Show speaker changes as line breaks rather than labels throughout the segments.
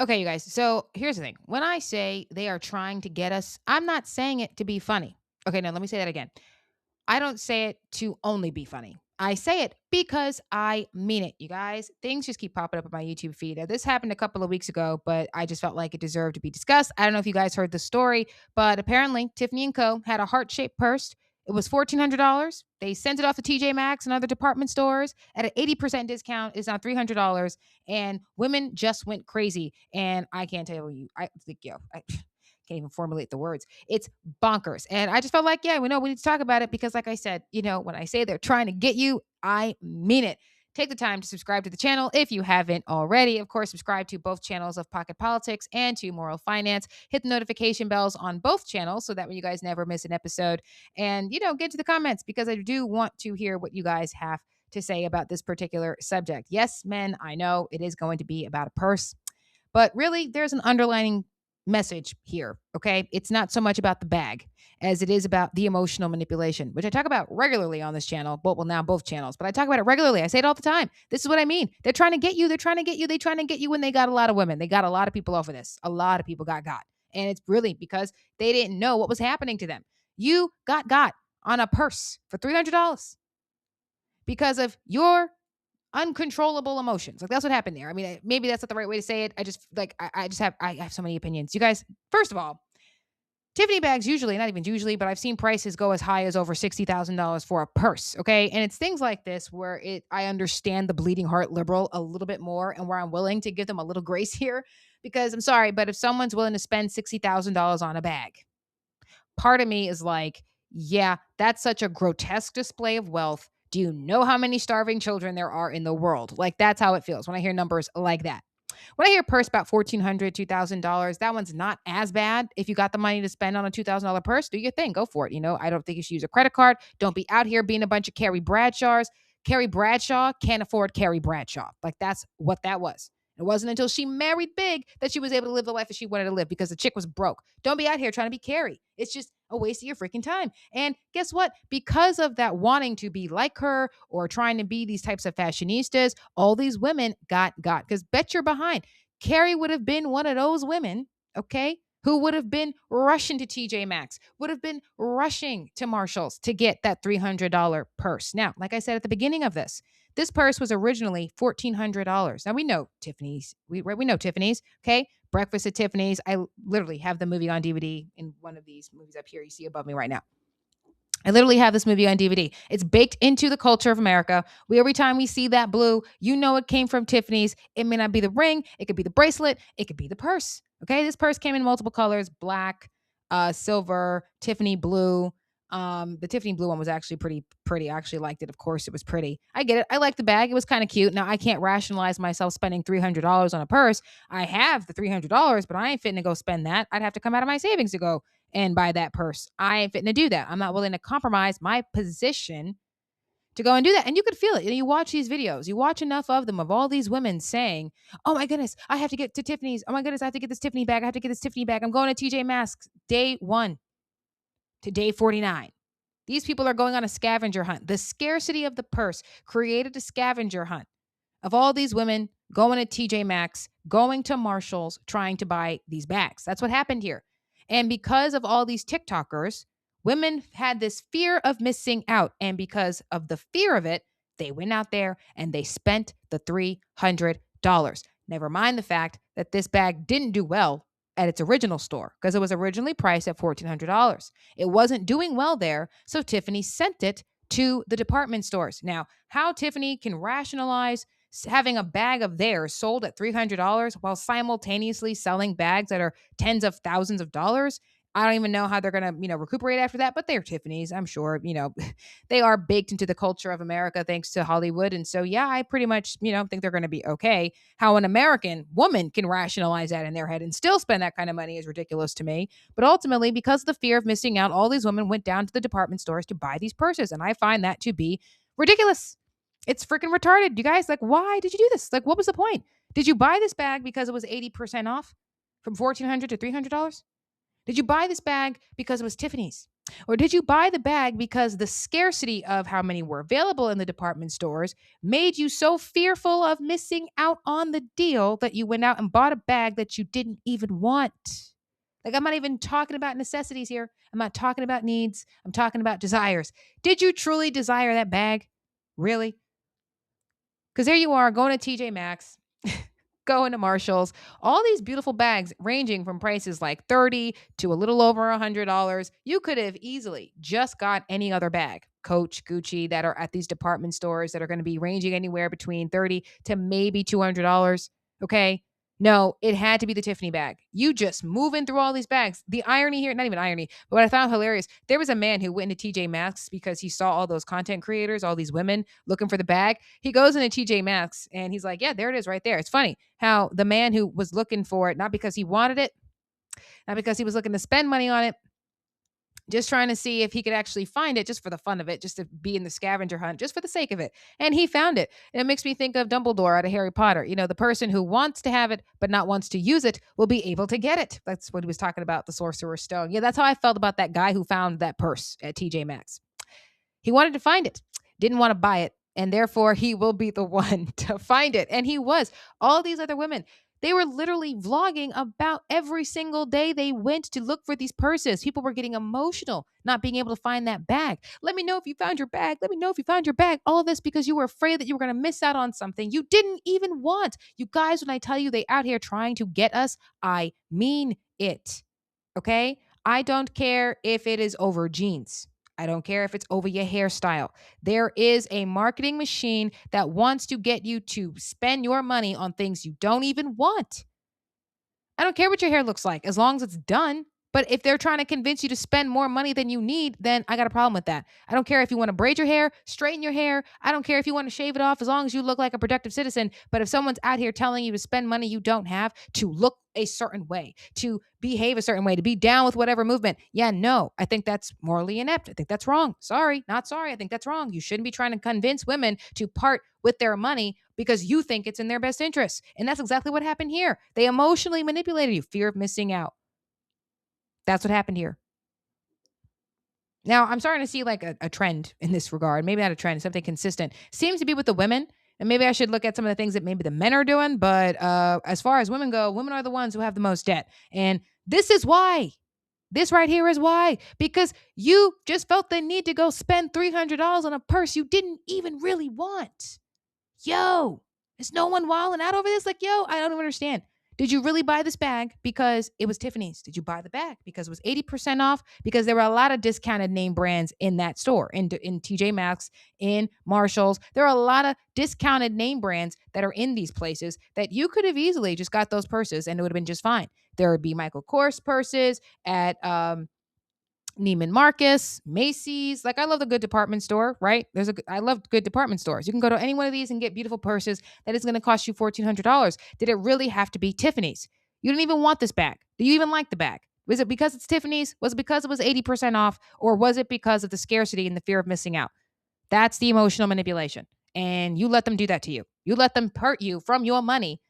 Okay, you guys. So here's the thing. When I say they are trying to get us, I'm not saying it to be funny. Okay, now let me say that again. I don't say it to only be funny. I say it because I mean it, you guys. Things just keep popping up on my YouTube feed. Now, this happened a couple of weeks ago, but I just felt like it deserved to be discussed. I don't know if you guys heard the story, but apparently Tiffany and Co. had a heart-shaped purse. It was $1,400. They sent it off to TJ Maxx and other department stores at an 80% discount. It's now $300. And women just went crazy. And I can't tell you, I think, I can't even formulate the words. It's bonkers. And I just felt like, yeah, we need to talk about it because, like I said, when I say they're trying to get you, I mean it. Take the time to subscribe to the channel if you haven't already. Of course, subscribe to both channels of Pocket Politics and to Moral Finance. Hit the notification bells on both channels so that way you guys never miss an episode. And, get to the comments because I do want to hear what you guys have to say about this particular subject. Yes, men, I know it is going to be about a purse, but really, there's an underlining message here, okay? It's not so much about the bag as it is about the emotional manipulation, which I talk about regularly on this channel. Well, now both channels, but I talk about it regularly. I say it all the time. This is what I mean. They're trying to get you. They're trying to get you. They're trying to get you when they got a lot of women. They got a lot of people off of this. A lot of people got. And it's really because they didn't know what was happening to them. You got on a purse for $300 because of your uncontrollable emotions. Like that's what happened there. I mean, maybe that's not the right way to say it. I just like I have so many opinions. You guys, first of all, Tiffany bags usually, not even usually, but I've seen prices go as high as over $60,000 for a purse. Okay. And it's things like this where I understand the bleeding heart liberal a little bit more and where I'm willing to give them a little grace here because I'm sorry, but if someone's willing to spend $60,000 on a bag, part of me is like, yeah, that's such a grotesque display of wealth. Do you know how many starving children there are in the world? Like, that's how it feels when I hear numbers like that. When I hear a purse about $1,400, $2,000, that one's not as bad. If you got the money to spend on a $2,000 purse, do your thing. Go for it. I don't think you should use a credit card. Don't be out here being a bunch of Carrie Bradshaws. Carrie Bradshaw can't afford Carrie Bradshaw. Like, that's what that was. It wasn't until she married big that she was able to live the life that she wanted to live because the chick was broke. Don't be out here trying to be Carrie. It's just a waste of your freaking time. And guess what? Because of that wanting to be like her or trying to be these types of fashionistas, all these women got. Because bet you're behind. Carrie would have been one of those women, okay, who would have been rushing to TJ Maxx, would have been rushing to Marshall's to get that $300 purse. Now, like I said at the beginning of this purse was originally $1,400. Now we know Tiffany's. We know Tiffany's. Okay, Breakfast at Tiffany's. I literally have the movie on DVD in one of these movies up here you see above me right now. I literally have this movie on DVD. It's baked into the culture of America. Every time we see that blue, it came from Tiffany's. It may not be the ring. It could be the bracelet. It could be the purse. Okay, this purse came in multiple colors: black, silver, Tiffany blue. The Tiffany blue one was actually pretty pretty. I actually liked it. Of course, it was pretty. I get it. I like the bag. It was kind of cute. Now I can't rationalize myself spending $300 on a purse. I have the $300, but I ain't fitting to go spend that. I'd have to come out of my savings to go and buy that purse. I ain't fitting to do that. I'm not willing to compromise my position to go and do that. And you could feel it. You watch these videos, you watch enough of them of all these women saying, oh my goodness, I have to get to Tiffany's. Oh my goodness, I have to get this Tiffany bag. I have to get this Tiffany bag. I'm going to TJ Maxx day 1 to day 49. These people are going on a scavenger hunt. The scarcity of the purse created a scavenger hunt of all these women going to TJ Maxx, going to Marshall's, trying to buy these bags. That's what happened here. And because of all these TikTokers, women had this fear of missing out. And because of the fear of it, they went out there and they spent the $300. Never mind the fact that this bag didn't do well at its original store because it was originally priced at $1,400. It wasn't doing well there. So Tiffany sent it to the department stores. Now, how Tiffany can rationalize having a bag of theirs sold at $300 while simultaneously selling bags that are tens of thousands of dollars. I don't even know how they're going to, recuperate after that, but they're Tiffany's. I'm sure, they are baked into the culture of America thanks to Hollywood. And so, yeah, I pretty much, think they're going to be okay. How an American woman can rationalize that in their head and still spend that kind of money is ridiculous to me. But ultimately, because of the fear of missing out, all these women went down to the department stores to buy these purses. And I find that to be ridiculous. It's freaking retarded. You guys, like, why did you do this? Like, what was the point? Did you buy this bag because it was 80% off from $1,400 to $300? Did you buy this bag because it was Tiffany's? Or did you buy the bag because the scarcity of how many were available in the department stores made you so fearful of missing out on the deal that you went out and bought a bag that you didn't even want? Like, I'm not even talking about necessities here. I'm not talking about needs. I'm talking about desires. Did you truly desire that bag? Really? Because there you are going to TJ Maxx, going to Marshalls, all these beautiful bags ranging from prices like 30 to a little over $100. You could have easily just got any other bag, Coach, Gucci, that are at these department stores that are going to be ranging anywhere between 30 to maybe $200. Okay. No, it had to be the Tiffany bag. You just moving through all these bags. The irony here, not even irony, but what I found hilarious, there was a man who went into TJ Maxx because he saw all those content creators, all these women looking for the bag. He goes into TJ Maxx and he's like, yeah, there it is right there. It's funny how the man who was looking for it, not because he wanted it, not because he was looking to spend money on it, just trying to see if he could actually find it just for the fun of it, just to be in the scavenger hunt, just for the sake of it. And he found it. And it makes me think of Dumbledore out of Harry Potter. You know, the person who wants to have it but not wants to use it will be able to get it. That's what he was talking about, the Sorcerer's Stone. Yeah, that's how I felt about that guy who found that purse at TJ Maxx. He wanted to find it, didn't want to buy it, and therefore he will be the one to find it. And he was. All these other women, they were literally vlogging about every single day they went to look for these purses. People were getting emotional not being able to find that bag. Let me know if you found your bag. Let me know if you found your bag. All of this because you were afraid that you were going to miss out on something you didn't even want. You guys, when I tell you they out here trying to get us, I mean it. Okay? I don't care if it is over jeans. I don't care if it's over your hairstyle. There is a marketing machine that wants to get you to spend your money on things you don't even want. I don't care what your hair looks like as long as it's done. But if they're trying to convince you to spend more money than you need, then I got a problem with that. I don't care if you want to braid your hair, straighten your hair. I don't care if you want to shave it off as long as you look like a productive citizen. But if someone's out here telling you to spend money you don't have, to look a certain way, to behave a certain way, to be down with whatever movement, yeah, no, I think that's morally inept. I think that's wrong. Sorry, not sorry. I think that's wrong. You shouldn't be trying to convince women to part with their money because you think it's in their best interest. And that's exactly what happened here. They emotionally manipulated you, fear of missing out. That's what happened here. Now, I'm starting to see like a trend in this regard. Maybe not a trend, something consistent. Seems to be with the women. And maybe I should look at some of the things that maybe the men are doing. But as far as women go, women are the ones who have the most debt. And this is why. This right here is why. Because you just felt the need to go spend $300 on a purse you didn't even really want. Yo, is no one wilding out over this? Like, yo, I don't even understand. Did you really buy this bag because it was Tiffany's? Did you buy the bag because it was 80% off? Because there were a lot of discounted name brands in that store, in TJ Maxx, in Marshalls. There are a lot of discounted name brands that are in these places that you could have easily just got those purses and it would have been just fine. There would be Michael Kors purses at Neiman Marcus, Macy's. Like, I love the good department store, right? I love good department stores. You can go to any one of these and get beautiful purses that is going to cost you $1,400. Did it really have to be Tiffany's? You didn't even want this bag. Do you even like the bag? Was it because it's Tiffany's? Was it because it was 80% off? Or was it because of the scarcity and the fear of missing out? That's the emotional manipulation. And you let them do that to you. You let them hurt you from your money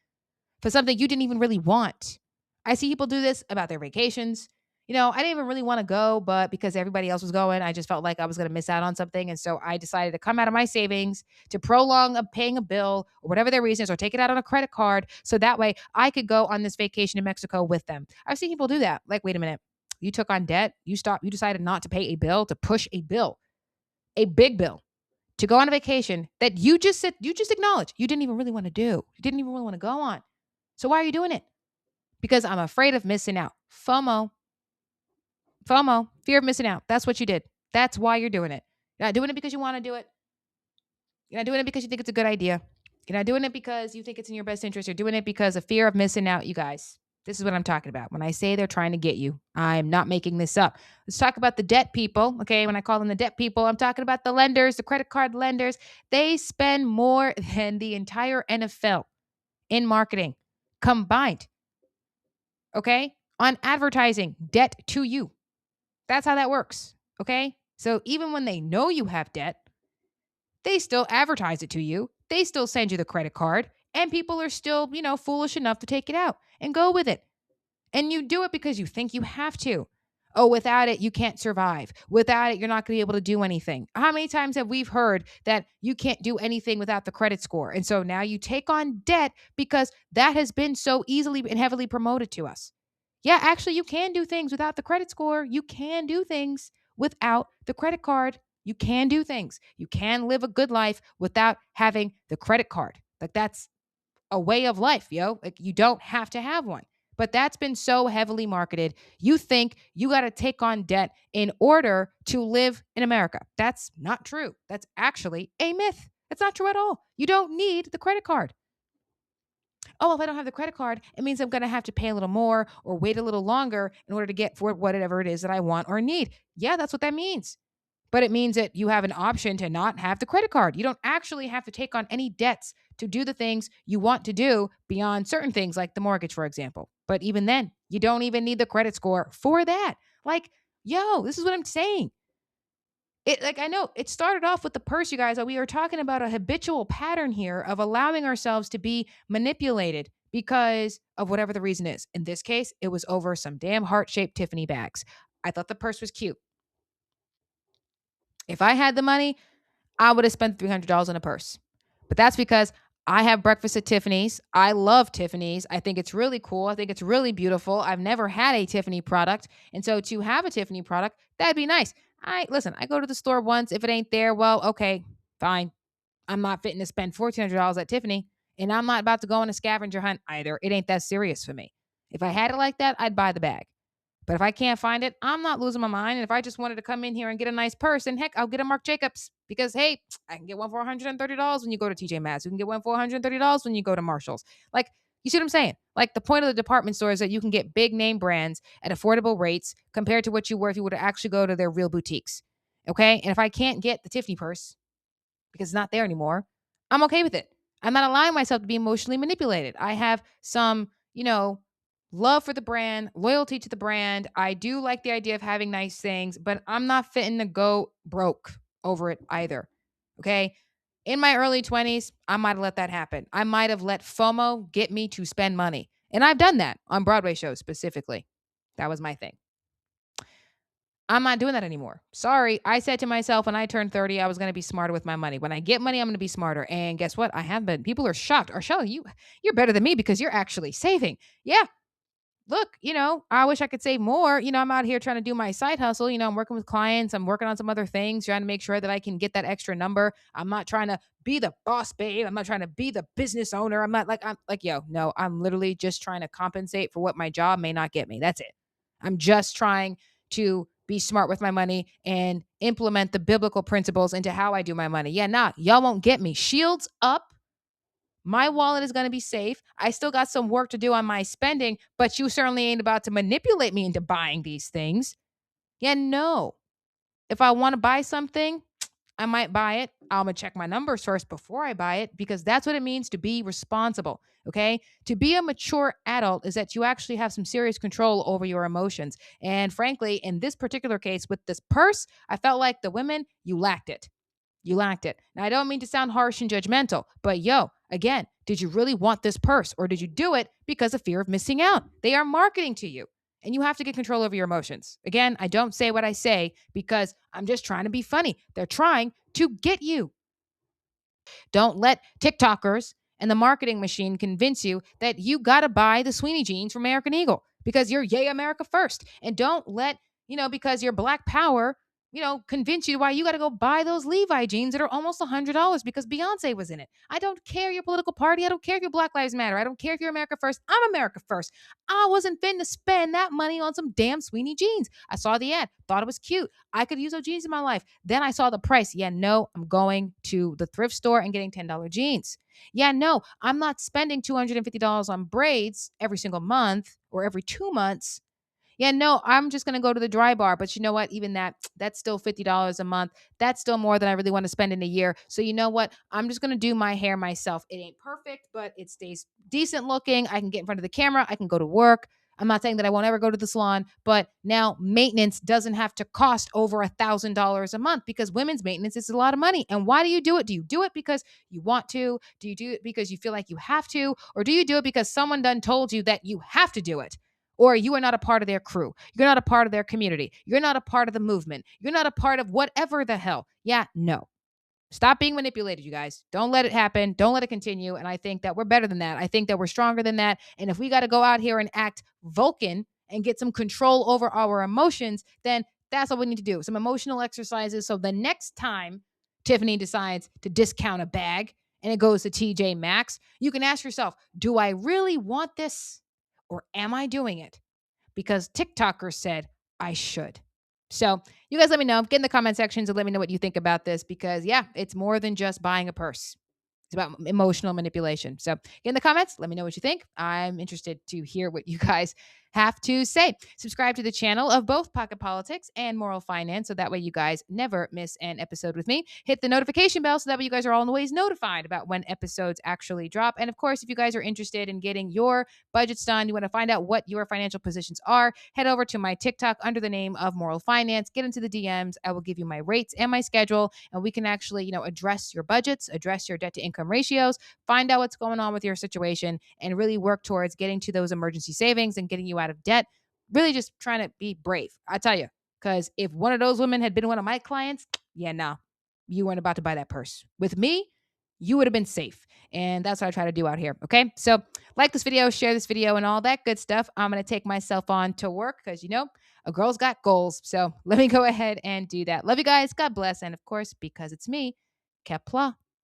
for something you didn't even really want. I see people do this about their vacations. You know, I didn't even really want to go, but because everybody else was going, I just felt like I was going to miss out on something. And so I decided to come out of my savings to prolong paying a bill or whatever their reason is, or take it out on a credit card. So that way I could go on this vacation in Mexico with them. I've seen people do that. Like, wait a minute. You took on debt. You decided not to pay a bill, to push a bill, a big bill, to go on a vacation that you just acknowledged you didn't even really want to do. You didn't even really want to go on. So why are you doing it? Because I'm afraid of missing out. FOMO, fear of missing out. That's what you did. That's why you're doing it. You're not doing it because you want to do it. You're not doing it because you think it's a good idea. You're not doing it because you think it's in your best interest. You're doing it because of fear of missing out, you guys. This is what I'm talking about. When I say they're trying to get you, I'm not making this up. Let's talk about the debt people. Okay. When I call them the debt people, I'm talking about the lenders, the credit card lenders. They spend more than the entire NFL in marketing combined. Okay. On advertising debt to you. That's how that works. Okay. So even when they know you have debt, they still advertise it to you. They still send you the credit card, and people are still, foolish enough to take it out and go with it. And you do it because you think you have to. Oh, without it, you can't survive. Without it, you're not going to be able to do anything. How many times have we heard that you can't do anything without the credit score? And so now you take on debt because that has been so easily and heavily promoted to us. Yeah, actually, you can do things without the credit score. You can do things without the credit card. You can do things. You can live a good life without having the credit card. Like that's a way of life, yo. Like you don't have to have one. But that's been so heavily marketed. You think you got to take on debt in order to live in America. That's not true. That's actually a myth. It's not true at all. You don't need the credit card. Oh, if I don't have the credit card, it means I'm going to have to pay a little more or wait a little longer in order to get for whatever it is that I want or need. Yeah, that's what that means. But it means that you have an option to not have the credit card. You don't actually have to take on any debts to do the things you want to do beyond certain things like the mortgage, for example. But even then, you don't even need the credit score for that. Like, yo, this is what I'm saying. It like I know it started off with the purse, you guys. We are talking about a habitual pattern here of allowing ourselves to be manipulated because of whatever the reason is. In this case, it was over some damn heart-shaped Tiffany bags. I thought the purse was cute. If I had the money, I would have spent $300 on a purse. But that's because I have breakfast at Tiffany's. I love Tiffany's. I think it's really cool. I think it's really beautiful. I've never had a Tiffany product. And so to have a Tiffany product, that'd be nice. I go to the store once. If it ain't there, well, okay, fine. I'm not fitting to spend $1,400 at Tiffany. And I'm not about to go on a scavenger hunt either. It ain't that serious for me. If I had it like that, I'd buy the bag. But if I can't find it, I'm not losing my mind. And if I just wanted to come in here and get a nice purse, and heck, I'll get a Marc Jacobs because hey, I can get one for $130 when you go to TJ Maxx. You can get one for $130 when you go to Marshalls. Like, you see what I'm saying? Like the point of the department store is that you can get big name brands at affordable rates compared to what you were if you were to actually go to their real boutiques. Okay. And if I can't get the Tiffany purse because it's not there anymore, I'm okay with it. I'm not allowing myself to be emotionally manipulated. I have some, love for the brand, loyalty to the brand. I do like the idea of having nice things, but I'm not fitting to go broke over it either. Okay. In my early 20s, I might have let that happen. I might have let FOMO get me to spend money. And I've done that on Broadway shows specifically. That was my thing. I'm not doing that anymore. Sorry. I said to myself when I turned 30, I was going to be smarter with my money. When I get money, I'm going to be smarter. And guess what? I have been. People are shocked. Arshella, you're better than me because you're actually saving. Yeah. Look, I wish I could save more. I'm out here trying to do my side hustle. I'm working with clients. I'm working on some other things, trying to make sure that I can get that extra number. I'm not trying to be the boss babe. I'm not trying to be the business owner. I'm like, yo, no, I'm literally just trying to compensate for what my job may not get me. That's it. I'm just trying to be smart with my money and implement the biblical principles into how I do my money. Yeah, nah, y'all won't get me. Shields up. My wallet is going to be safe. I still got some work to do on my spending, but you certainly ain't about to manipulate me into buying these things. Yeah, no. If I want to buy something, I might buy it. I'm going to check my numbers first before I buy it because that's what it means to be responsible. Okay. To be a mature adult is that you actually have some serious control over your emotions. And frankly, in this particular case with this purse, I felt like the women, you lacked it. You lacked it. Now, I don't mean to sound harsh and judgmental, but yo, again, did you really want this purse or did you do it because of fear of missing out? They are marketing to you and you have to get control over your emotions. Again, I don't say what I say because I'm just trying to be funny. They're trying to get you. Don't let TikTokers and the marketing machine convince you that you got to buy the Sweeney jeans from American Eagle because you're yay America first. And don't let, because you're Black Power, convince you why you got to go buy those Levi jeans that are almost $100 because Beyonce was in it. I don't care your political party. I don't care if you're Black Lives Matter. I don't care if you're America first. I'm America first. I wasn't fin to spend that money on some damn Sweeney jeans. I saw the ad, thought it was cute. I could use those jeans in my life. Then I saw the price. Yeah, no, I'm going to the thrift store and getting $10 jeans. Yeah, no, I'm not spending $250 on braids every single month or every 2 months. Yeah, no, I'm just going to go to the dry bar. But you know what? Even that's still $50 a month. That's still more than I really want to spend in a year. So you know what? I'm just going to do my hair myself. It ain't perfect, but it stays decent looking. I can get in front of the camera. I can go to work. I'm not saying that I won't ever go to the salon, but now maintenance doesn't have to cost over $1,000 a month because women's maintenance is a lot of money. And why do you do it? Do you do it because you want to? Do you do it because you feel like you have to? Or do you do it because someone done told you that you have to do it? or you are not a part of their crew. You're not a part of their community. You're not a part of the movement. You're not a part of whatever the hell. Yeah, no. Stop being manipulated, you guys. Don't let it happen. Don't let it continue. And I think that we're better than that. I think that we're stronger than that. And if we got to go out here and act Vulcan and get some control over our emotions, then that's what we need to do. Some emotional exercises. So the next time Tiffany decides to discount a bag and it goes to TJ Maxx, you can ask yourself, do I really want this or am I doing it? Because TikTokers said I should. So you guys let me know. Get in the comment sections and let me know what you think about this because, yeah, it's more than just buying a purse. It's about emotional manipulation. So get in the comments. Let me know what you think. I'm interested to hear what you guys have to say. Subscribe to the channel of both Pocket Politics and Moral Finance so that way you guys never miss an episode with me. Hit the notification bell so that way you guys are always notified about when episodes actually drop. And of course, if you guys are interested in getting your budgets done, you want to find out what your financial positions are, head over to my TikTok under the name of Moral Finance. Get into the DMs. I will give you my rates and my schedule, and we can actually, address your budgets, address your debt to income ratios, find out what's going on with your situation, and really work towards getting to those emergency savings and getting you out of debt. Really just trying to be brave. I tell you, because if one of those women had been one of my clients, yeah, no, you weren't about to buy that purse. With me, you would have been safe. And that's what I try to do out here. Okay. So like this video, share this video, and all that good stuff. I'm going to take myself on to work because, a girl's got goals. So let me go ahead and do that. Love you guys. God bless. And of course, because it's me, Kepla.